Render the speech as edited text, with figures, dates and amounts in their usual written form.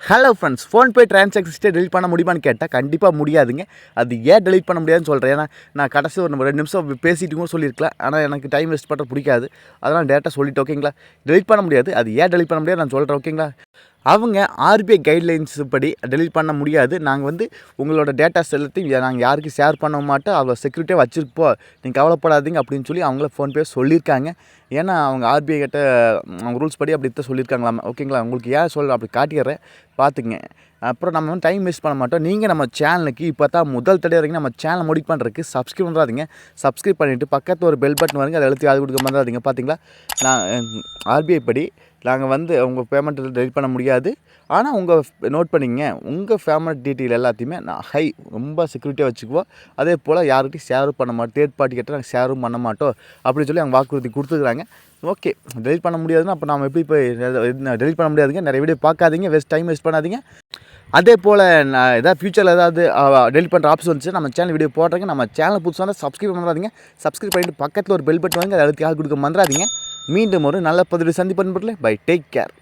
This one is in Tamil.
Hello friends, PhonePe transaction history delete பண்ண முடியுமான்னு கேட்டால் கண்டிப்பாக முடியாதுங்க. அது ஏன் டெலிட் பண்ண முடியாதுன்னு சொல்கிறேன். ஏன்னா நான் கடைசி ஒரு 2 நிமிஷம் பேசிட்டு கூட சொல்லியிருக்கலாம். ஆனால் எனக்கு டைம் வேஸ்ட் பண்ணுற பிடிக்காது. அதனால் டேரெக்டாக சொல்லிவிட்டு ஓகேங்களா. டெலிட் பண்ண முடியாது. அது ஏன் டெலிட் பண்ண முடியாது நான் சொல்கிறேன் ஓகேங்களா. அவங்க ஆர்பிஐ கைட்லைன்ஸ் படி டெலிட் பண்ண முடியாது. நாங்கள் உங்களோட டேட்டாஸ் எல்லாத்தையும் நாங்கள் யாருக்கும் ஷேர் பண்ண மாட்டோம். அவ்வளோ செக்யூரிட்டியாக வச்சுருப்போம், நீங்கள் கவலைப்படாதீங்க அப்படின்னு சொல்லி அவங்கள ஃபோன்பே சொல்லியிருக்காங்க. ஏன்னா அவங்க ஆர்பிஐ கிட்ட அவங்க ரூல்ஸ் படி அப்படி தான் சொல்லியிருக்காங்களாம் ஓகேங்களா. உங்களுக்கு ஏன் அப்படி காட்டிடுறேன் பார்த்துங்க. அப்புறம் நம்ம டைம் வேஸ்ட் பண்ண மாட்டோம். நீங்கள் நம்ம சேனலுக்கு இப்போ தான் முதல் தடவை வரைக்கும் நம்ம சேனல் முடிவு பண்ணுறதுக்கு சப்ஸ்கிரைப் பண்ணுறாதீங்க. சப்ஸ்கிரைப் பண்ணிவிட்டு பக்கத்தில் ஒரு பெல் பட்டன் வருங்க, அதை எழுத்து அது கொடுக்க மாதிரிங்க. பார்த்தீங்களா, நான் ஆர்பிஐ படி நாங்கள் உங்கள் பேமெண்ட் டெலிட் பண்ண முடியாது. ஆனால் நோட் பண்ணிங்க, உங்கள் பேமெண்ட் டீட்டெயில் எல்லாத்தையுமே நான் ரொம்ப செக்யூரிட்டியாக வச்சுக்குவோம். அதே போல் யார்கிட்டையும் ஷேரும் பண்ண மாட்டோம். தேர்ட் பார்ட்டி கிட்ட நாங்கள் ஷேரும் பண்ண மாட்டோம் அப்படின்னு சொல்லி அவங்க வாக்குறுதி கொடுத்துருக்குறாங்க. ஓகே, டெலிட் பண்ண முடியாதுன்னா அப்போ நம்ம எப்படி போய் டெலிட் பண்ண முடியாதுங்க. நிறைய வீடியோ பார்க்காதீங்க, டைம் வேஸ்ட் பண்ணாதீங்க. அதே போல் நான் ஏதாவது ஃபியூச்சரில் ஏதாவது டெலிட் பண்ணுற ஆப்ஷன் வந்துச்சு நம்ம சேனல் வீடியோ போடுறேங்க. நம்ம சேனல் புதுசாக சப்ஸ்கிரைப் பண்ணுறாதீங்க. சப்ஸ்கிரைப் பண்ணிட்டு பக்கத்தில் ஒரு பெல் பட்டன் வாங்க, அதை எழுத்து கொடுக்க மறந்துடாதீங்க. மீண்டும் ஒரு நல்ல பதிவு சந்திப்பேன். Bye, take care.